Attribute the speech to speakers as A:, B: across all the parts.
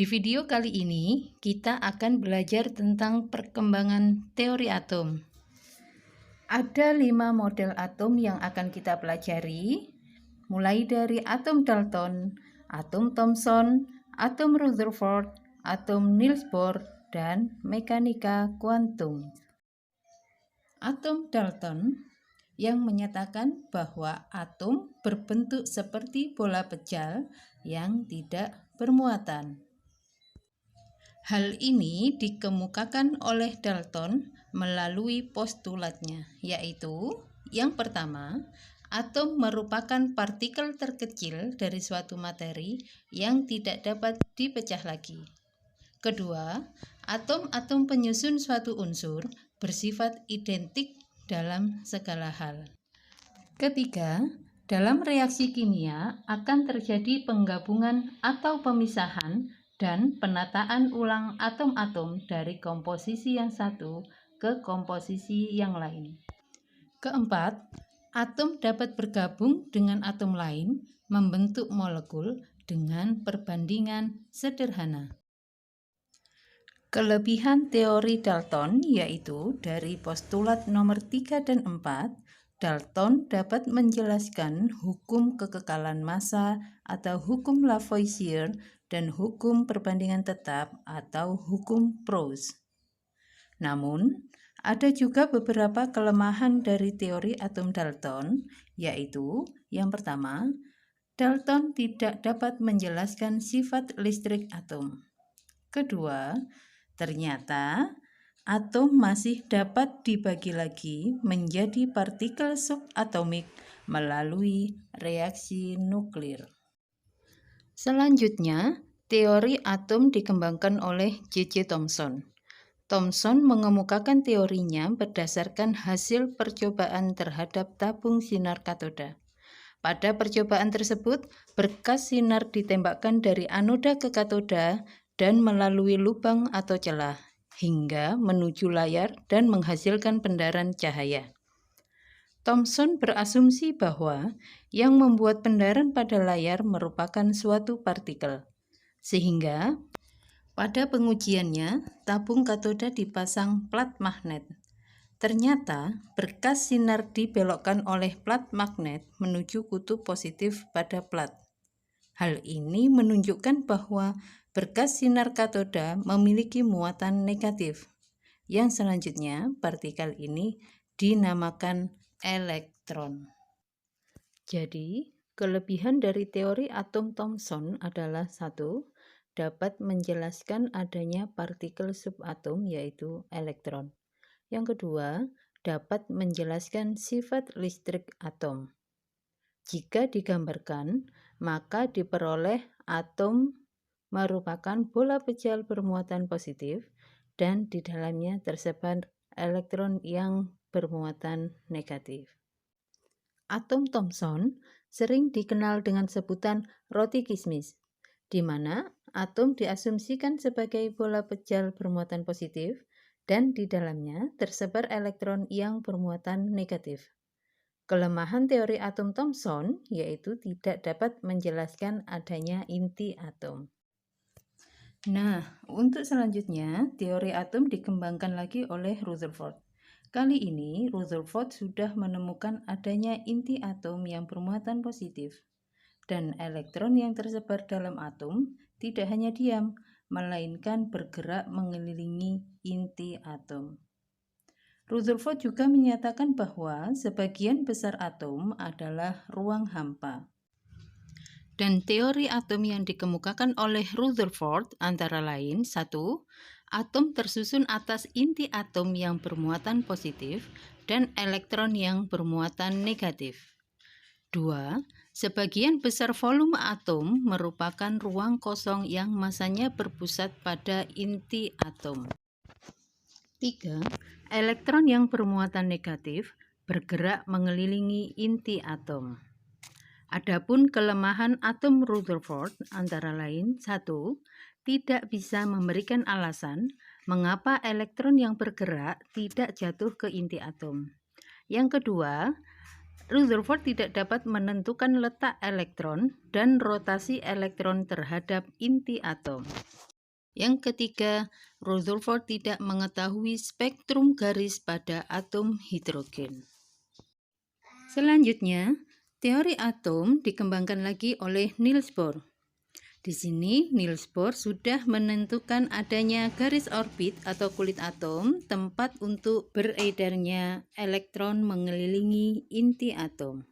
A: Di video kali ini, kita akan belajar tentang perkembangan teori atom. Ada 5 model atom yang akan kita pelajari, mulai dari atom Dalton, atom Thomson, atom Rutherford, atom Niels Bohr, dan mekanika kuantum. Atom Dalton yang menyatakan bahwa atom berbentuk seperti bola pejal yang tidak bermuatan. Hal ini dikemukakan oleh Dalton melalui postulatnya, yaitu yang pertama, atom merupakan partikel terkecil dari suatu materi yang tidak dapat dipecah lagi. Kedua, atom-atom penyusun suatu unsur bersifat identik dalam segala hal. Ketiga, dalam reaksi kimia akan terjadi penggabungan atau pemisahan dan penataan ulang atom-atom dari komposisi yang satu ke komposisi yang lain. Keempat, atom dapat bergabung dengan atom lain membentuk molekul dengan perbandingan sederhana. Kelebihan teori Dalton yaitu dari postulat nomor 3 dan 4, Dalton dapat menjelaskan hukum kekekalan massa atau hukum Lavoisier dan hukum perbandingan tetap atau hukum Proust. Namun, ada juga beberapa kelemahan dari teori atom Dalton, yaitu yang pertama, Dalton tidak dapat menjelaskan sifat listrik atom. Kedua, ternyata atom masih dapat dibagi lagi menjadi partikel subatomik melalui reaksi nuklir. Selanjutnya, teori atom dikembangkan oleh J.J. Thomson. Thomson mengemukakan teorinya berdasarkan hasil percobaan terhadap tabung sinar katoda. Pada percobaan tersebut, berkas sinar ditembakkan dari anoda ke katoda dan melalui lubang atau celah, hingga menuju layar dan menghasilkan pendaran cahaya. Thomson berasumsi bahwa yang membuat pendaran pada layar merupakan suatu partikel, sehingga pada pengujiannya tabung katoda dipasang plat magnet. Ternyata berkas sinar dibelokkan oleh plat magnet menuju kutub positif pada plat. Hal ini menunjukkan bahwa berkas sinar katoda memiliki muatan negatif. Yang selanjutnya, partikel ini dinamakan elektron. Jadi, kelebihan dari teori atom Thomson adalah 1. Dapat menjelaskan adanya partikel subatom yaitu elektron. Yang kedua, dapat menjelaskan sifat listrik atom. Jika digambarkan, maka diperoleh atom merupakan bola pejal bermuatan positif dan di dalamnya tersebar elektron yang bermuatan negatif. Atom Thomson sering dikenal dengan sebutan roti kismis, di mana atom diasumsikan sebagai bola pejal bermuatan positif dan di dalamnya tersebar elektron yang bermuatan negatif. Kelemahan teori atom Thomson yaitu tidak dapat menjelaskan adanya inti atom. Nah, untuk selanjutnya, teori atom dikembangkan lagi oleh Rutherford. Kali ini, Rutherford sudah menemukan adanya inti atom yang bermuatan positif. Dan elektron yang tersebar dalam atom tidak hanya diam, melainkan bergerak mengelilingi inti atom. Rutherford juga menyatakan bahwa sebagian besar atom adalah ruang hampa. Dan teori atom yang dikemukakan oleh Rutherford antara lain 1. Atom tersusun atas inti atom yang bermuatan positif dan elektron yang bermuatan negatif. 2. Sebagian besar volume atom merupakan ruang kosong yang masanya berpusat pada inti atom. 3. Elektron yang bermuatan negatif bergerak mengelilingi inti atom. Adapun kelemahan atom Rutherford antara lain 1. Tidak bisa memberikan alasan mengapa elektron yang bergerak tidak jatuh ke inti atom. Yang kedua, Rutherford tidak dapat menentukan letak elektron dan rotasi elektron terhadap inti atom. Yang ketiga, Rutherford tidak mengetahui spektrum garis pada atom hidrogen. Selanjutnya, teori atom dikembangkan lagi oleh Niels Bohr. Di sini, Niels Bohr sudah menentukan adanya garis orbit atau kulit atom, tempat untuk beredarnya elektron mengelilingi inti atom.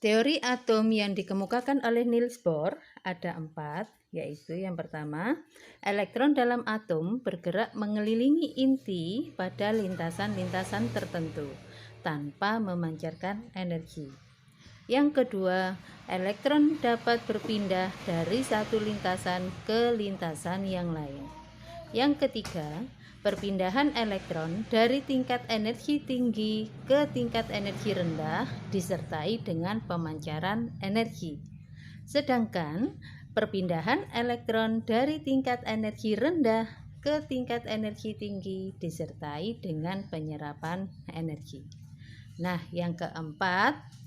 A: Teori atom yang dikemukakan oleh Niels Bohr ada 4, yaitu yang pertama, elektron dalam atom bergerak mengelilingi inti pada lintasan-lintasan tertentu tanpa memancarkan energi. Yang kedua, elektron dapat berpindah dari satu lintasan ke lintasan yang lain. Yang ketiga, perpindahan elektron dari tingkat energi tinggi ke tingkat energi rendah disertai dengan pemancaran energi. Sedangkan perpindahan elektron dari tingkat energi rendah ke tingkat energi tinggi disertai dengan penyerapan energi. Nah, yang keempat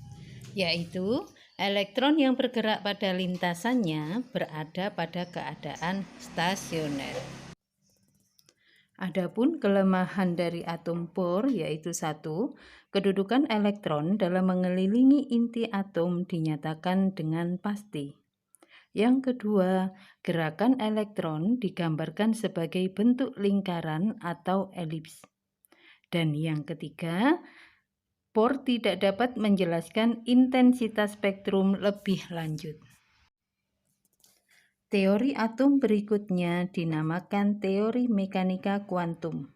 A: yaitu elektron yang bergerak pada lintasannya berada pada keadaan stasioner. Adapun kelemahan dari atom Bohr yaitu 1, kedudukan elektron dalam mengelilingi inti atom dinyatakan dengan pasti. Yang kedua, gerakan elektron digambarkan sebagai bentuk lingkaran atau elips. Dan yang ketiga, Bohr tidak dapat menjelaskan intensitas spektrum lebih lanjut. Teori atom berikutnya dinamakan teori mekanika kuantum.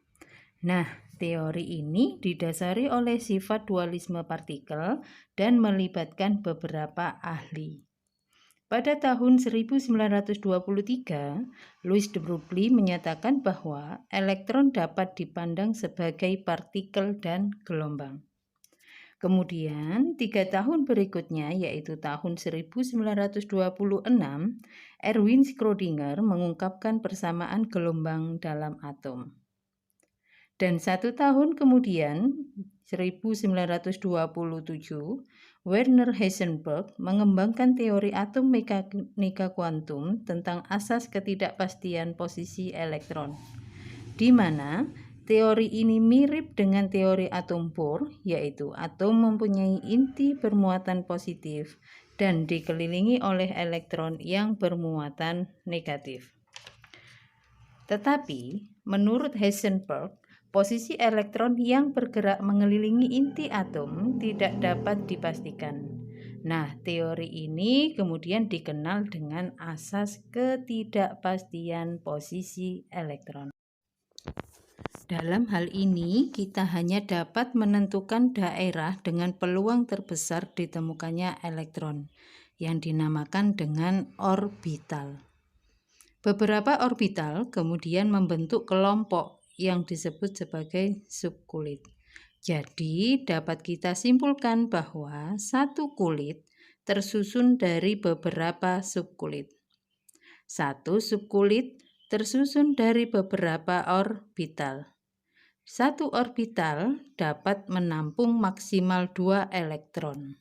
A: Nah, teori ini didasari oleh sifat dualisme partikel dan melibatkan beberapa ahli. Pada tahun 1923, Louis de Broglie menyatakan bahwa elektron dapat dipandang sebagai partikel dan gelombang. Kemudian, 3 tahun berikutnya, yaitu tahun 1926, Erwin Schrödinger mengungkapkan persamaan gelombang dalam atom. Dan 1 tahun kemudian, 1927, Werner Heisenberg mengembangkan teori atom mekanika kuantum tentang asas ketidakpastian posisi elektron, di mana teori ini mirip dengan teori atom Bohr, yaitu atom mempunyai inti bermuatan positif dan dikelilingi oleh elektron yang bermuatan negatif. Tetapi, menurut Heisenberg, posisi elektron yang bergerak mengelilingi inti atom tidak dapat dipastikan. Nah, teori ini kemudian dikenal dengan asas ketidakpastian posisi elektron. Dalam hal ini, kita hanya dapat menentukan daerah dengan peluang terbesar ditemukannya elektron, yang dinamakan dengan orbital. Beberapa orbital kemudian membentuk kelompok yang disebut sebagai subkulit. Jadi, dapat kita simpulkan bahwa satu kulit tersusun dari beberapa subkulit. Satu subkulit tersusun dari beberapa orbital. Satu orbital dapat menampung maksimal 2 elektron.